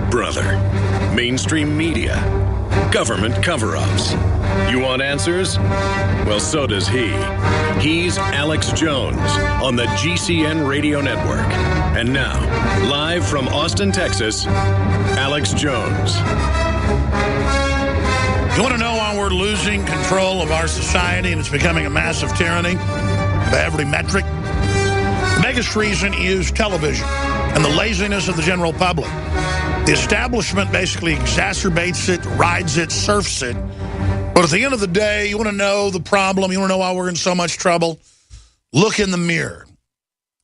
Big Brother, mainstream media, government cover-ups. You want answers? Well, so does he. He's Alex Jones on the GCN Radio Network. And now, live from Austin, Texas, Alex Jones. You want to know why we're losing control of our society and it's becoming a massive tyranny by every metric? The biggest reason is television and the laziness of the general public. The establishment basically exacerbates it, rides it, surfs it. But at the end of the day, you want to know the problem, you want to know why we're in so much trouble? Look in the mirror.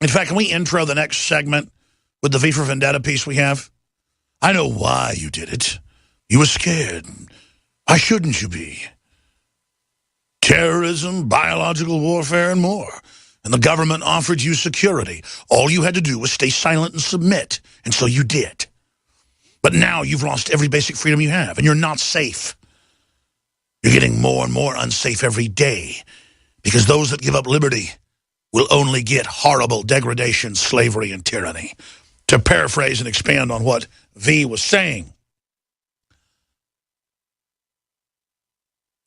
In fact, can we intro the next segment with the V for Vendetta piece we have? I know why you did it. You were scared. Why shouldn't you be? Terrorism, biological warfare, and more. And the government offered you security. All you had to do was stay silent and submit. And so you did. But now you've lost every basic freedom you have, and you're not safe. You're getting more and more unsafe every day because those that give up liberty will only get horrible degradation, slavery, and tyranny. To paraphrase and expand on what V was saying,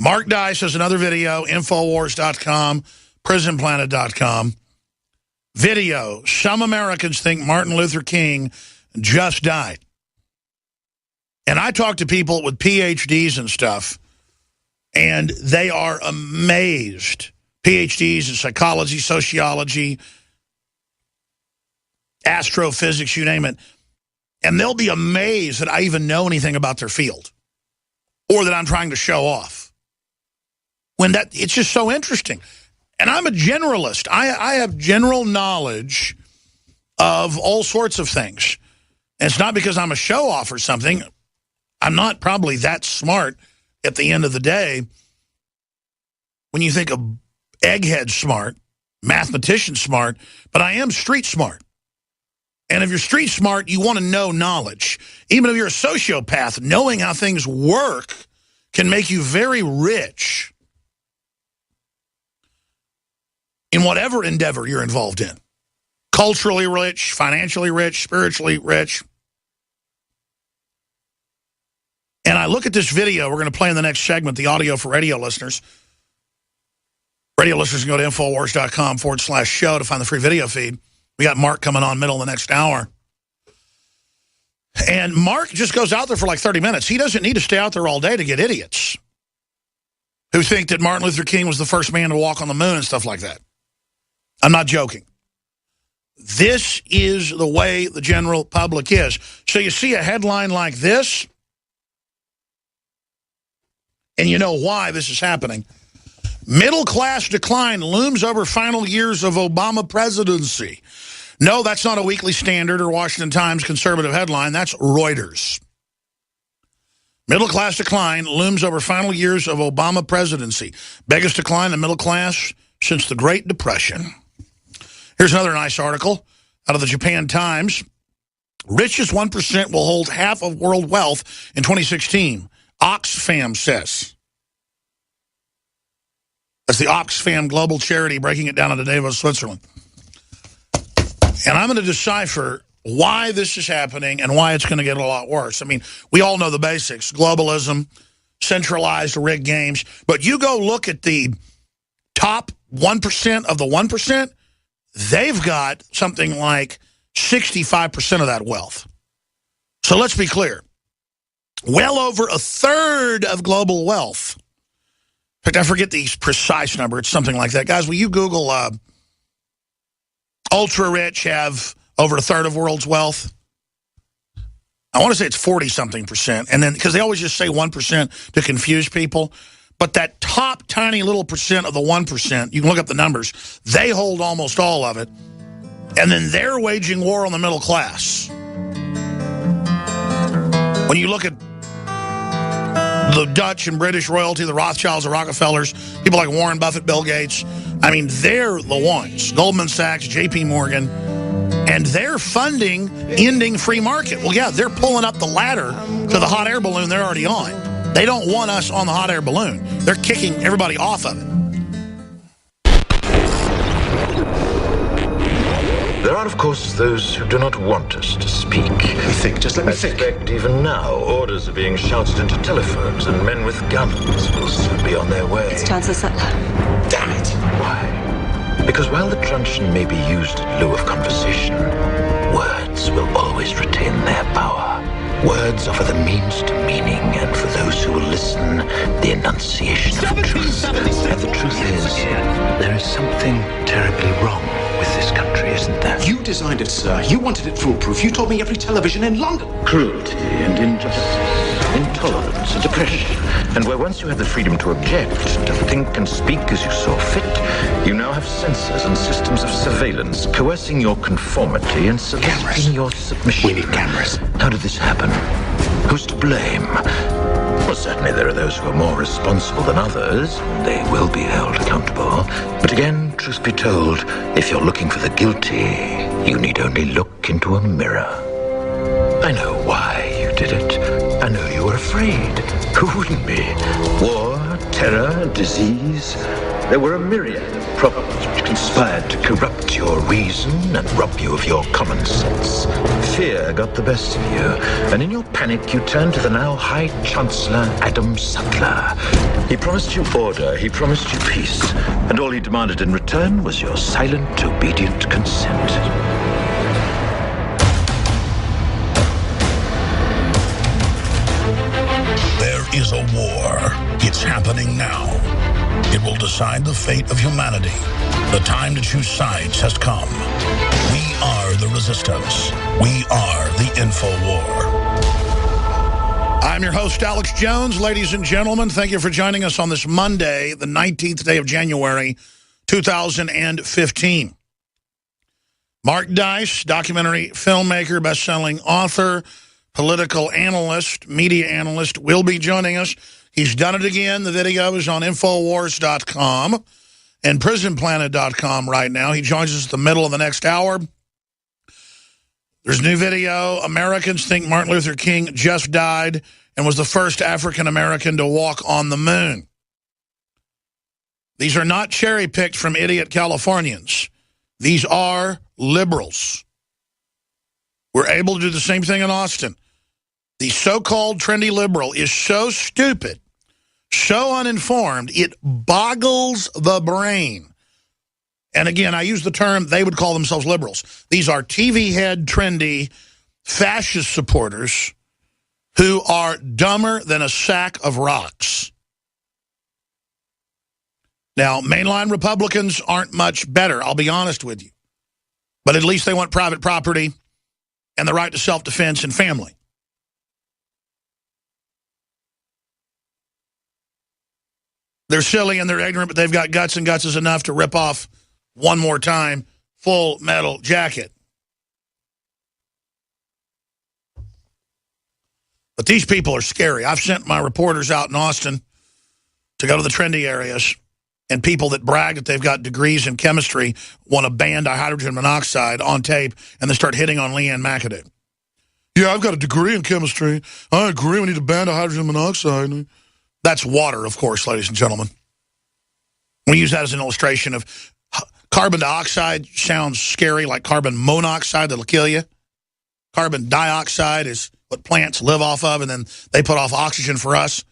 Mark Dice has another video, Infowars.com, PrisonPlanet.com. Video, some Americans think Martin Luther King just died. And I talk to people with PhDs and stuff, and they are amazed. PhDs in psychology, sociology, astrophysics, you name it. And they'll be amazed that I even know anything about their field or that I'm trying to show off. When it's just so interesting. And I'm a generalist. I have general knowledge of all sorts of things. And it's not because I'm a show-off or something. I'm not probably that smart at the end of the day. When you think of egghead smart, mathematician smart, but I am street smart. And if you're street smart, you want to know knowledge. Even if you're a sociopath, knowing how things work can make you very rich in whatever endeavor you're involved in. Culturally rich, financially rich, spiritually rich. And I look at this video we're going to play in the next segment, the audio for radio listeners. Radio listeners can go to Infowars.com/show to find the free video feed. We got Mark coming on middle of the next hour. And Mark just goes out there for like 30 minutes. He doesn't need to stay out there all day to get idiots who think that Martin Luther King was the first man to walk on the moon and stuff like that. I'm not joking. This is the way the general public is. So you see a headline like this, and you know why this is happening. Middle class decline looms over final years of Obama presidency. No, that's not a Weekly Standard or Washington Times conservative headline. That's Reuters. Middle class decline looms over final years of Obama presidency. Biggest decline in the middle class since the Great Depression. Here's another nice article out of the Japan Times. Richest 1% will hold half of world wealth in 2016, Oxfam says. That's the Oxfam global charity, breaking it down into Davos, Switzerland. And I'm going to decipher why this is happening and why it's going to get a lot worse. I mean, we all know the basics. Globalism, centralized rigged games. But you go look at the top 1% of the 1%, they've got something like 65% of that wealth. So let's be clear. Well over a third of global wealth. In fact, I forget the precise number. It's something like that. Guys, will you Google ultra-rich have over a third of world's wealth? I want to say it's 40-something%. And then, because they always just say 1% to confuse people. But that top tiny little percent of the 1%, you can look up the numbers, they hold almost all of it. And then they're waging war on the middle class. When you look at the Dutch and British royalty, the Rothschilds, the Rockefellers, people like Warren Buffett, Bill Gates, I mean, they're the ones. Goldman Sachs, J.P. Morgan, and they're funding ending free market. Well, yeah, they're pulling up the ladder to the hot air balloon they're already on. They don't want us on the hot air balloon. They're kicking everybody off of it. There are, of course, those who do not want us to speak. Let me think, just let me think. I suspect even now, orders are being shouted into telephones, and men with guns will soon be on their way. It's Chancellor Sutler. Damn it. Why? Because while the truncheon may be used in lieu of conversation, words will always retain their power. Words offer the means to meaning, and for those who will listen, the enunciation of the truth. And the truth is, there is something terribly wrong with this country, isn't there? You designed it, sir. You wanted it foolproof. You told me every television in London. Cruelty and injustice, intolerance and oppression. And where once you had the freedom to object, to think and speak as you saw fit, you now have censors and systems of surveillance coercing your conformity and soliciting your submission. We need cameras. How did this happen? Who's to blame? Well, certainly there are those who are more responsible than others, and they will be held accountable. But again, truth be told, if you're looking for the guilty, you need only look into a mirror. I know why you did it. I know you were afraid. Who wouldn't be? War, terror, disease. There were a myriad of problems which conspired to corrupt your reason and rob you of your common sense. Fear got the best of you, and in your panic you turned to the now High Chancellor Adam Sutler. He promised you order, he promised you peace, and all he demanded in return was your silent, obedient consent. There is a war. It's happening now. It will decide the fate of humanity. The time to choose sides has come. We are the resistance. We are the InfoWar. I'm your host, Alex Jones. Ladies and gentlemen, thank you for joining us on this Monday, the 19th day of January, 2015. Mark Dice, documentary filmmaker, best-selling author, political analyst, media analyst, will be joining us. He's done it again. The video is on Infowars.com and PrisonPlanet.com right now. He joins us at the middle of the next hour. There's a new video. Americans think Martin Luther King just died and was the first African-American to walk on the moon. These are not cherry-picked from idiot Californians. These are liberals. We're able to do the same thing in Austin. The so-called trendy liberal is so stupid, so uninformed, it boggles the brain. And again, I use the term, they would call themselves liberals. These are TV head, trendy, fascist supporters who are dumber than a sack of rocks. Now, mainline Republicans aren't much better, I'll be honest with you. But at least they want private property and the right to self-defense and family. They're silly and they're ignorant, but they've got guts, and guts is enough to rip off one more time Full Metal Jacket. But these people are scary. I've sent my reporters out in Austin to go to the trendy areas, and people that brag that they've got degrees in chemistry want to ban dihydrogen monoxide on tape, and they start hitting on Leanne McAdoo. Yeah, I've got a degree in chemistry. I agree, we need to ban dihydrogen monoxide. That's water, of course, ladies and gentlemen. We use that as an illustration of carbon dioxide sounds scary, like carbon monoxide that'll kill you. Carbon dioxide is what plants live off of, and then they put off oxygen for us.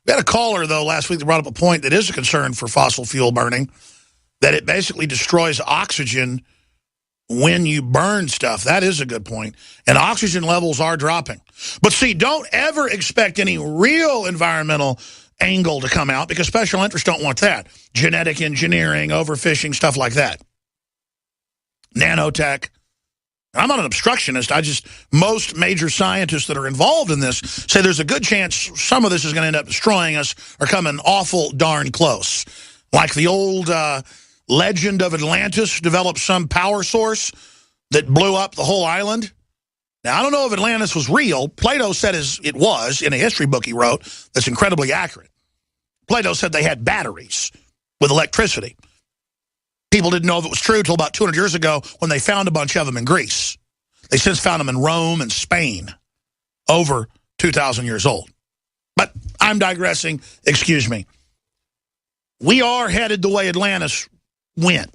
We had a caller, though, last week that brought up a point that is a concern for fossil fuel burning, that it basically destroys oxygen when you burn stuff. That is a good point. And oxygen levels are dropping. But see, don't ever expect any real environmental angle to come out, because special interests don't want that. Genetic engineering, overfishing, stuff like that. Nanotech. I'm not an obstructionist. Most major scientists that are involved in this say there's a good chance some of this is going to end up destroying us or coming awful darn close. Like the old legend of Atlantis developed some power source that blew up the whole island. Now, I don't know if Atlantis was real. Plato said it was in a history book he wrote that's incredibly accurate. Plato said they had batteries with electricity. People didn't know if it was true until about 200 years ago when they found a bunch of them in Greece. They since found them in Rome and Spain, over 2,000 years old. But I'm digressing. Excuse me. We are headed the way Atlantis win.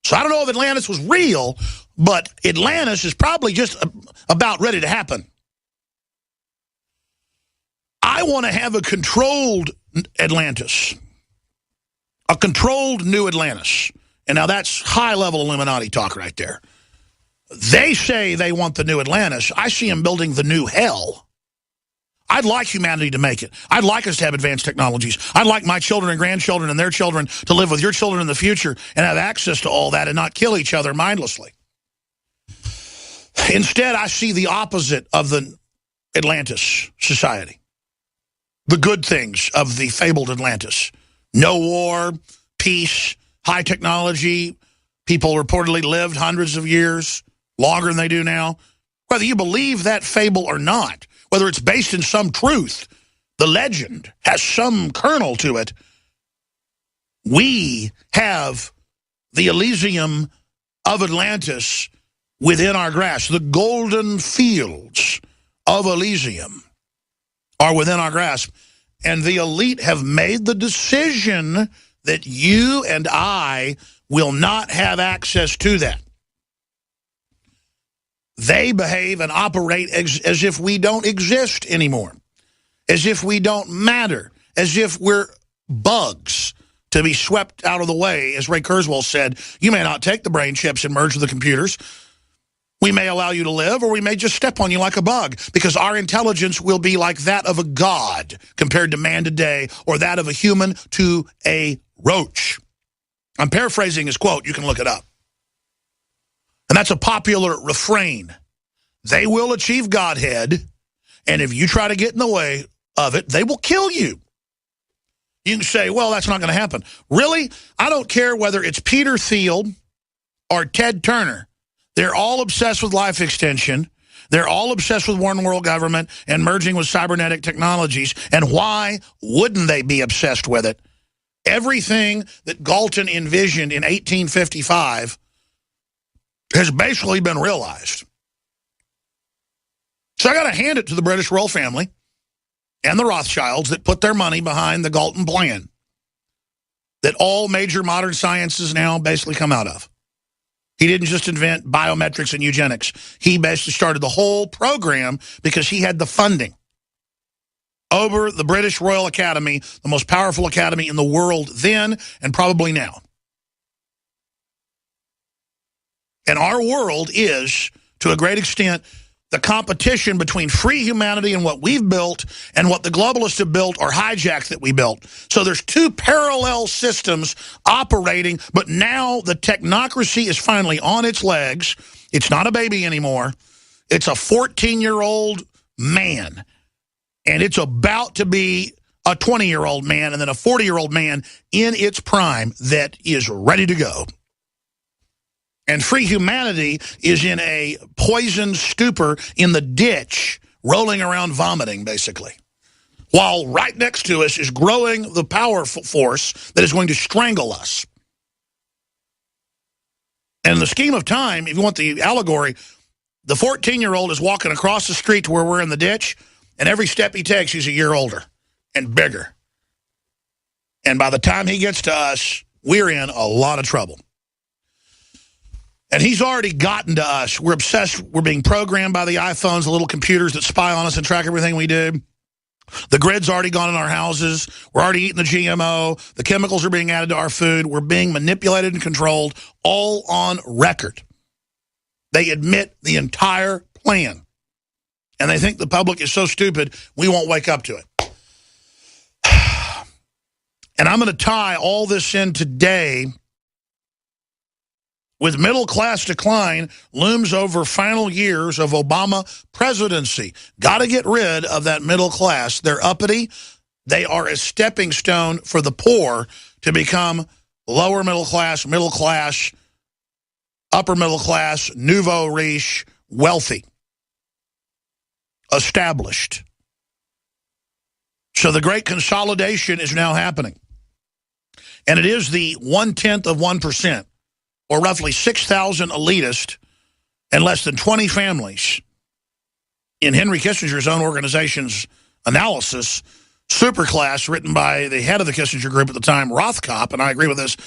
So I don't know if Atlantis was real, but Atlantis is probably just about ready to happen. I want to have a controlled Atlantis, a controlled new Atlantis. And now that's high-level Illuminati talk right there. They say they want the new Atlantis. I see them building the new hell. I'd like humanity to make it. I'd like us to have advanced technologies. I'd like my children and grandchildren and their children to live with your children in the future and have access to all that and not kill each other mindlessly. Instead, I see the opposite of the Atlantis society. The good things of the fabled Atlantis. No war, peace, high technology. People reportedly lived hundreds of years, longer than they do now. Whether you believe that fable or not, whether it's based in some truth, the legend has some kernel to it. We have the Elysium of Atlantis within our grasp. The golden fields of Elysium are within our grasp. And the elite have made the decision that you and I will not have access to that. They behave and operate as if we don't exist anymore, as if we don't matter, as if we're bugs to be swept out of the way. As Ray Kurzweil said, you may not take the brain chips and merge with the computers. We may allow you to live, or we may just step on you like a bug, because our intelligence will be like that of a god compared to man today, or that of a human to a roach. I'm paraphrasing his quote. You can look it up. And that's a popular refrain. They will achieve Godhead, and if you try to get in the way of it, they will kill you. You can say, well, that's not going to happen. Really? I don't care whether it's Peter Thiel or Ted Turner. They're all obsessed with life extension. They're all obsessed with one world government and merging with cybernetic technologies. And why wouldn't they be obsessed with it? Everything that Galton envisioned in 1855 has basically been realized. So I got to hand it to the British royal family and the Rothschilds that put their money behind the Galton plan that all major modern sciences now basically come out of. He didn't just invent biometrics and eugenics. He basically started the whole program because he had the funding over the British Royal Academy, the most powerful academy in the world then and probably now. And our world is, to a great extent, the competition between free humanity and what we've built and what the globalists have built or hijacked that we built. So there's two parallel systems operating, but now the technocracy is finally on its legs. It's not a baby anymore. It's a 14-year-old man, and it's about to be a 20-year-old man and then a 40-year-old man in its prime that is ready to go. And free humanity is in a poisoned stupor in the ditch, rolling around vomiting, basically. While right next to us is growing the powerful force that is going to strangle us. And in the scheme of time, if you want the allegory, the 14-year-old is walking across the street to where we're in the ditch, and every step he takes, he's a year older and bigger. And by the time he gets to us, we're in a lot of trouble. And he's already gotten to us. We're obsessed. We're being programmed by the iPhones, the little computers that spy on us and track everything we do. The grid's already gone in our houses. We're already eating the GMO. The chemicals are being added to our food. We're being manipulated and controlled, all on record. They admit the entire plan. And they think the public is so stupid, we won't wake up to it. And I'm going to tie all this in today with middle-class decline looms over final years of Obama presidency. Got to get rid of that middle class. They're uppity. They are a stepping stone for the poor to become lower middle class, upper middle class, nouveau riche, wealthy, established. So the great consolidation is now happening. And it is the 1/10 of 1%. Or roughly 6,000 elitists and less than 20 families. In Henry Kissinger's own organization's analysis, Superclass, written by the head of the Kissinger Group at the time, Rothkopf, and I agree with this,